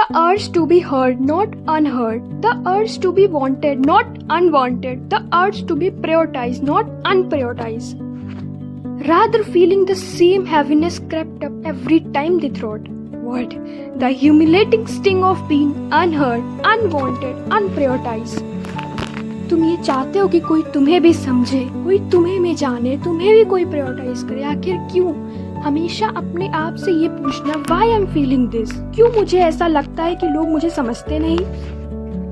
The urge to be heard, not unheard. The urge to be wanted, not unwanted. The urge to be prioritized, not unprioritized. Rather, feeling the same heaviness crept up every time they thought. What? The humiliating sting of being unheard, unwanted, unprioritized. तुम ये चाहते हो कि कोई तुम्हें भी समझे, कोई तुम्हें भी जाने, तुम्हें भी कोई प्रायोरिटाइज करे। आखिर क्यों? हमेशा अपने आप से ये पूछना, why I am feeling this? क्यों मुझे ऐसा लगता है कि लोग मुझे समझते नहीं?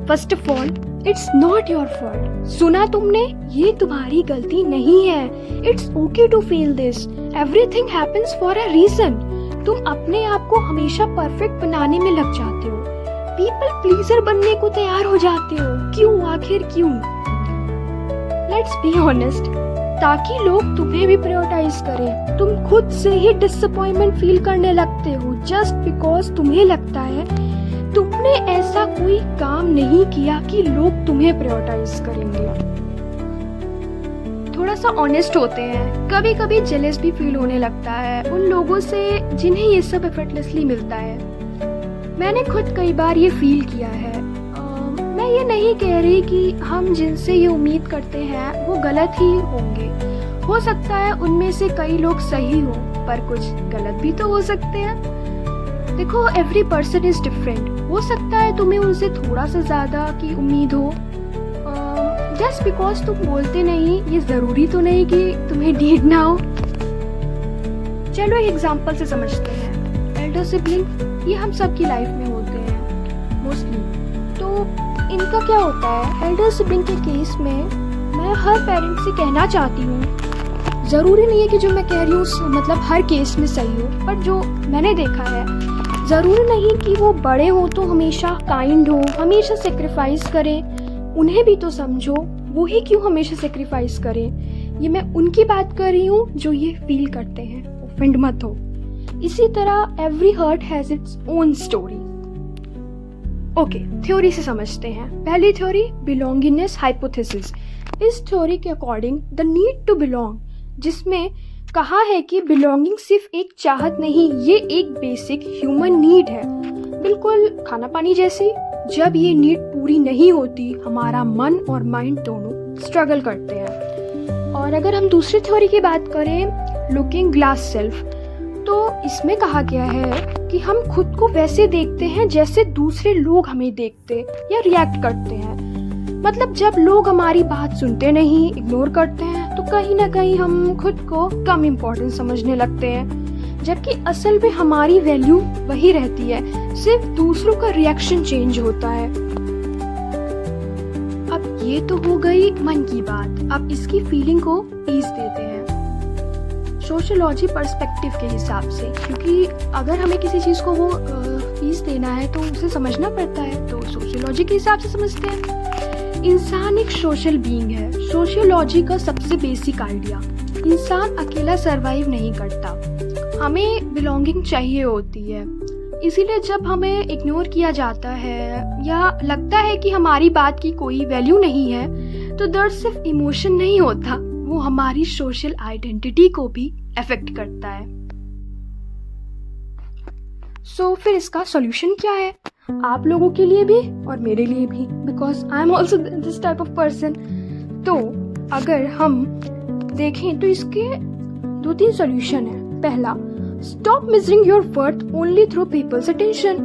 First of all, it's not your fault. सुना तुमने? ये तुम्हारी गलती नहीं है। It's okay to feel this. Everything happens for a reason. तुम अपने आप को हमेशा परफेक्ट बनाने में लग जाते हो, पीपल प्लीजर बनने को तैयार हो जाते हो। क्यों? आखिर क्यों? लेट्स बी ऑनेस्ट, ताकि लोग तुम्हें भी प्रायोरिटाइज करें। तुम खुद से ही डिसअपॉइंटमेंट फील करने लगते हो जस्ट बिकॉज तुम्हें लगता है तुमने ऐसा कोई काम नहीं किया कि लोग तुम्हें प्रायोरिटाइज करेंगे। थोड़ा सा ऑनेस्ट होते हैं, कभी कभी जेलस भी फील होने लगता है उन लोगों से जिन्हें ये सब एफर्टलेसली मिलता है। मैंने खुद कई बार ये फील किया है। मैं ये नहीं कह रही कि हम जिनसे ये उम्मीद करते हैं वो गलत ही होंगे। हो सकता है उनमें से कई लोग सही हो, पर कुछ गलत भी तो हो सकते हैं। देखो, एवरी पर्सन इज डिफरेंट। हो सकता है तुम्हें उनसे थोड़ा सा ज्यादा की उम्मीद हो। जस्ट बिकॉज तुम बोलते नहीं, ये जरूरी तो नहीं कि तुम्हें नीड ना हो। चलो एक एग्जाम्पल से समझते हैं। एल्डर सिबलिंग, ये हम सब की लाइफ में होते हैं मोस्टली। तो इनका क्या होता है, एल्डर सिबलिंग के केस में मैं हर पेरेंट से कहना चाहती हूँ, ज़रूरी नहीं है कि जो मैं कह रही हूँ मतलब हर केस में सही हो, पर जो मैंने देखा है, ज़रूरी नहीं कि वो बड़े हो तो हमेशा काइंड हो, हमेशा सेक्रीफाइस करें। उन्हें भी तो समझो, वो ही क्यों हमेशा सेक्रीफाइस करें। ये मैं उनकी बात कर रही हूँ जो ये फील करते हैं। ऑफेंड मत हो। इसी तरह every hurt has its own story. Okay, theory से समझते हैं। पहली थ्योरी, बिलोंगिंगनेस हाइपोथेसिस। इस थ्योरी के according the need to belong, जिसमें कहा है कि बिलोंगिंग सिर्फ एक चाहत नहीं, ये एक बेसिक ह्यूमन नीड है, बिल्कुल खाना पानी जैसी। जब ये नीड पूरी नहीं होती, हमारा मन और माइंड दोनों स्ट्रगल करते हैं। और अगर हम दूसरी थ्योरी की बात करें, लुकिंग ग्लास सेल्फ, तो इसमें कहा गया है कि हम खुद को वैसे देखते हैं जैसे दूसरे लोग हमें देखते या रिएक्ट करते हैं। मतलब जब लोग हमारी बात सुनते नहीं, इग्नोर करते हैं, तो कहीं ना कहीं हम खुद को कम इम्पोर्टेंस समझने लगते हैं, जबकि असल में हमारी वैल्यू वही रहती है, सिर्फ दूसरों का रिएक्शन चेंज होता है। अब ये तो हो गई मन की बात। अब इसकी फीलिंग को पीस देते हैं सोशियोलॉजी पर्सपेक्टिव के हिसाब से, क्योंकि अगर हमें किसी चीज़ को वो पीस देना है तो उसे समझना पड़ता है, तो सोशियोलॉजी के हिसाब से समझते हैं। इंसान एक सोशल बीइंग है। सोशियोलॉजी का सबसे बेसिक आइडिया, इंसान अकेला सरवाइव नहीं करता, हमें बिलोंगिंग चाहिए होती है। इसीलिए जब हमें इग्नोर किया जाता है या लगता है कि हमारी बात की कोई वैल्यू नहीं है, तो दर्द सिर्फ इमोशन नहीं होता, वो हमारी सोशल आइडेंटिटी को भी अफेक्ट करता है। सो फिर इसका सॉल्यूशन क्या है, आप लोगों के लिए भी और मेरे लिए भी, because I am also this type of person. तो अगर हम देखें तो इसके 2-3 सॉल्यूशन है। पहला, stop measuring your worth only through people's attention.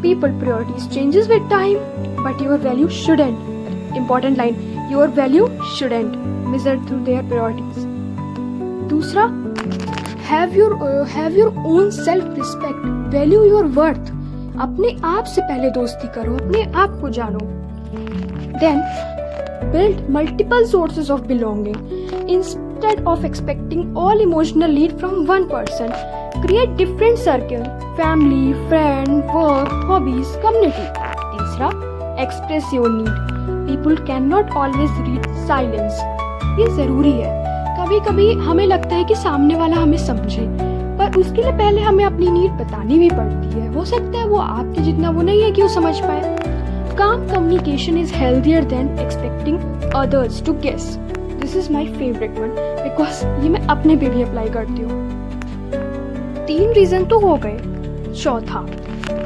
People priorities changes with time, but your value shouldn't. Important line, your value shouldn't measured through their priorities. दूसरा, have your own self respect, value your worth. अपने आप से पहले दोस्ती करो, अपने आप को जानो। Then build multiple sources of belonging instead of expecting all emotional need from one person. Create different circle, family, friend, work, hobbies, community. तीसरा, express your need. People cannot always read silence. ये जरूरी है। कभी कभी हमें लगता है कि सामने वाला हमें समझे, पर उसके लिए पहले हमें अपनी नीड बतानी भी पड़ती है। हो सकता है वो आपके जितना वो नहीं है कि वो समझ पाए। काम communication is healthier than expecting others to guess. This is my favourite one, because ये मैं अपने पे भी अप्लाई करती हूँ। 3 रीजन तो हो गए। चौथा,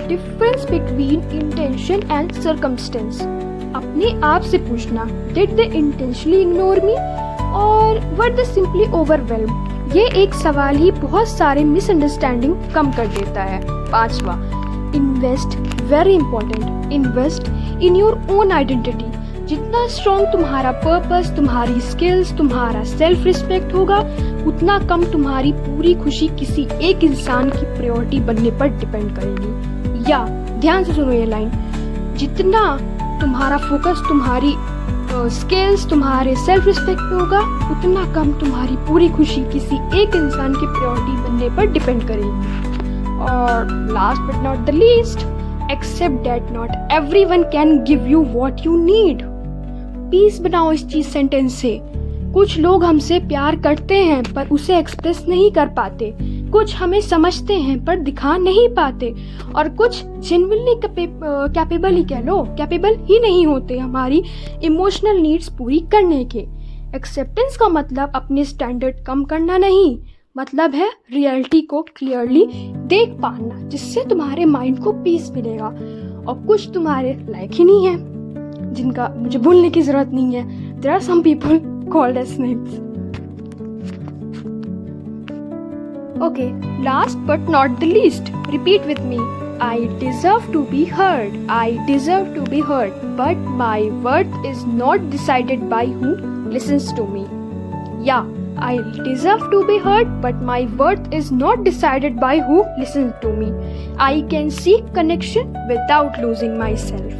difference between intention and circumstance. अपने आप से पूछना, did they intentionally ignore me और वर दे सिंपली ओवरवेल्म्ड। ये एक सवाल ही बहुत सारे मिसअंडरस्टैंडिंग कम कर देता है। 5वां, invest, very important, invest in your own identity. जितना स्ट्रॉन्ग तुम्हारा पर्पस, तुम्हारी स्किल्स, तुम्हारा सेल्फ रिस्पेक्ट होगा, उतना कम तुम्हारी पूरी खुशी किसी एक इंसान की प्रायोरिटी बनने पर डिपेंड करेगी। या ध्यान से सुनो ये लाइन, जितना तुम्हारा फोकस तुम्हारी स्किल्स, तुम्हारे सेल्फ रिस्पेक्ट पे होगा, उतना कम तुम्हारी पूरी खुशी किसी एक इंसान की प्रायोरिटी बनने पर डिपेंड करेगी। और last but not the least, except that not everyone can give you what you need. Peace बनाओ इस चीज सेंटेंस से। कुछ लोग हमसे प्यार करते हैं पर उसे एक्सप्रेस नहीं कर पाते, कुछ हमें समझते हैं पर दिखा नहीं पाते, और कुछ जेन्युइनली कैपेबल ही नहीं होते हमारी इमोशनल नीड्स पूरी करने के। एक्सेप्टेंस का मतलब अपने स्टैंडर्ड कम करना नहीं, मतलब है रियलिटी को क्लियरली देख पाना, जिससे तुम्हारे माइंड को पीस मिलेगा। और कुछ तुम्हारे लायक ही नहीं है, जिनका मुझे बोलने की जरूरत नहीं है। There are some people called as snakes. Okay, last but not the least, repeat with me. I deserve to be heard. I deserve to be heard. But my worth is not decided by who listens to me. Yeah, I deserve to be heard, but my worth is not decided by who listens to me. I can seek connection without losing myself.